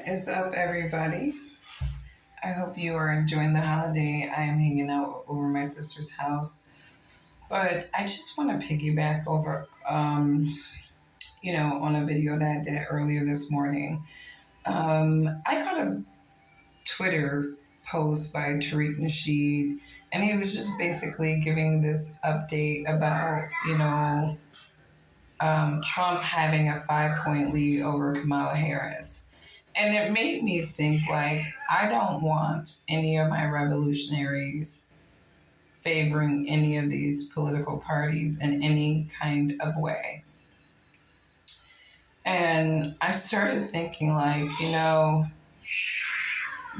What is up, everybody? I hope you are enjoying the holiday. I am hanging out over my sister's house, but I just want to piggyback over, on a video that I did earlier this morning. I got a Twitter post by Tariq Nasheed, and he was just basically giving this update about, Trump having a 5 point lead over Kamala Harris. And it made me think, like, I don't want any of my revolutionaries favoring any of these political parties in any kind of way. And I started thinking, like,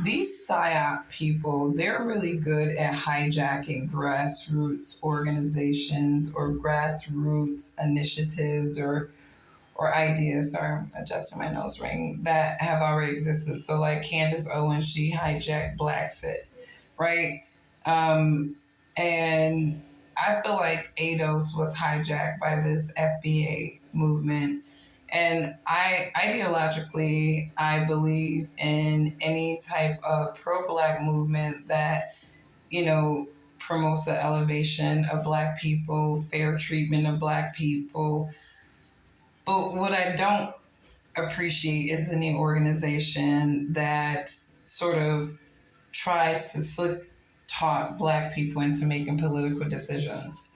these PsyOp people, they're really good at hijacking grassroots organizations or grassroots initiatives or ideas. Sorry, I'm adjusting my nose ring, that have already existed. So like Candace Owens, she hijacked Blacksit, right? And I feel like ADOS was hijacked by this FBA movement. And ideologically, I believe in any type of pro-Black movement that, promotes the elevation of Black people, fair treatment of Black people. But what I don't appreciate is any organization that sort of tries to slick talk Black people into making political decisions.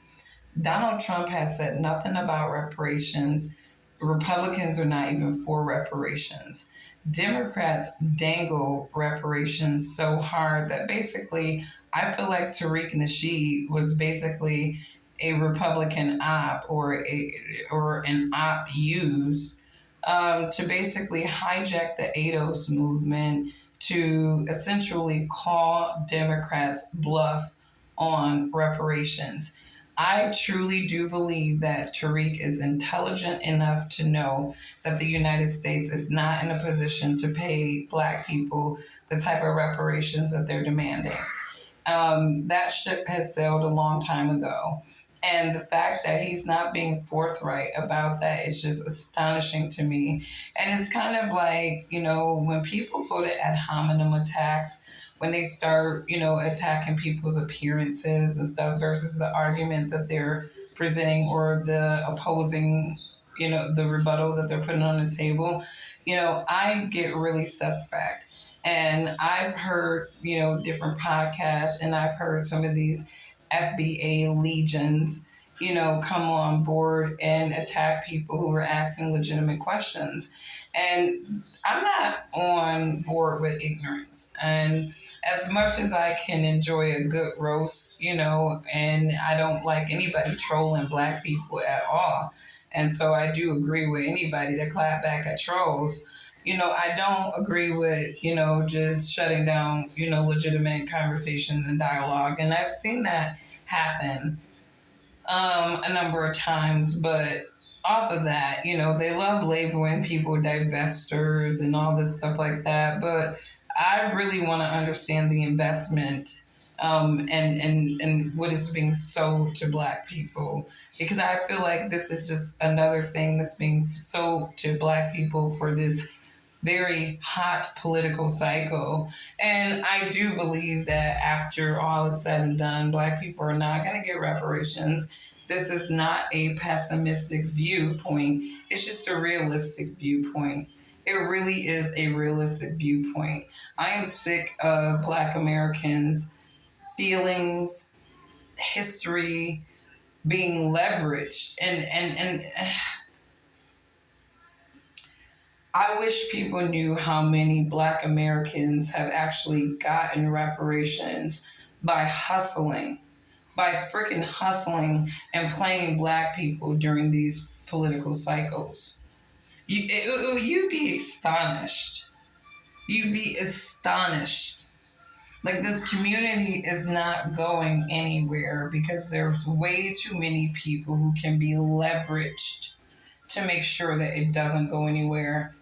Donald Trump has said nothing about reparations. Republicans are not even for reparations. Democrats dangle reparations so hard that basically I feel like Tariq Nasheed was basically a Republican op or an op used to basically hijack the ADOS movement to essentially call Democrats bluff on reparations. I truly do believe that Tariq is intelligent enough to know that the United States is not in a position to pay Black people the type of reparations that they're demanding. That ship has sailed a long time ago. And the fact that he's not being forthright about that is just astonishing to me. And it's kind of like, when people go to ad hominem attacks, when they start, attacking people's appearances and stuff versus the argument that they're presenting or the opposing, the rebuttal that they're putting on the table, I get really suspect. And I've heard, different podcasts, and I've heard some of these FBA legions, come on board and attack people who are asking legitimate questions. And I'm not on board with ignorance. And as much as I can enjoy a good roast, and I don't like anybody trolling Black people at all. And so I do agree with anybody that clap back at trolls. I don't agree with, just shutting down, legitimate conversation and dialogue. And I've seen that happen a number of times. But off of that, they love labeling people divestors and all this stuff like that. But I really want to understand the investment and what is being sold to Black people. Because I feel like this is just another thing that's being sold to Black people for this very hot political cycle. And I do believe that after all is said and done, Black people are not going to get reparations. This is not a pessimistic viewpoint. It's just a realistic viewpoint. It really is a realistic viewpoint. I am sick of Black Americans' feelings, history being leveraged and I wish people knew how many Black Americans have actually gotten reparations by freaking hustling and playing Black people during these political cycles. You'd be astonished. You'd be astonished. Like, this community is not going anywhere because there's way too many people who can be leveraged to make sure that it doesn't go anywhere.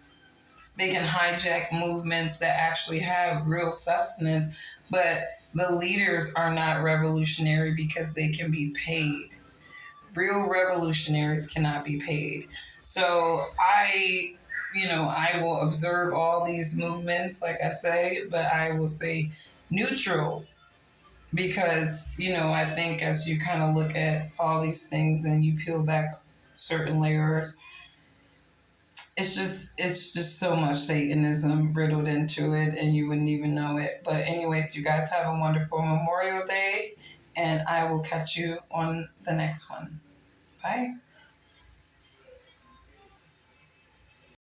They can hijack movements that actually have real substance, but the leaders are not revolutionary because they can be paid. Real revolutionaries cannot be paid. So I I will observe all these movements, like I say, but I will say neutral because, I think as you kind of look at all these things and you peel back certain layers, it's just so much Satanism riddled into it and you wouldn't even know it. But anyways, you guys have a wonderful Memorial Day and I will catch you on the next one. Bye.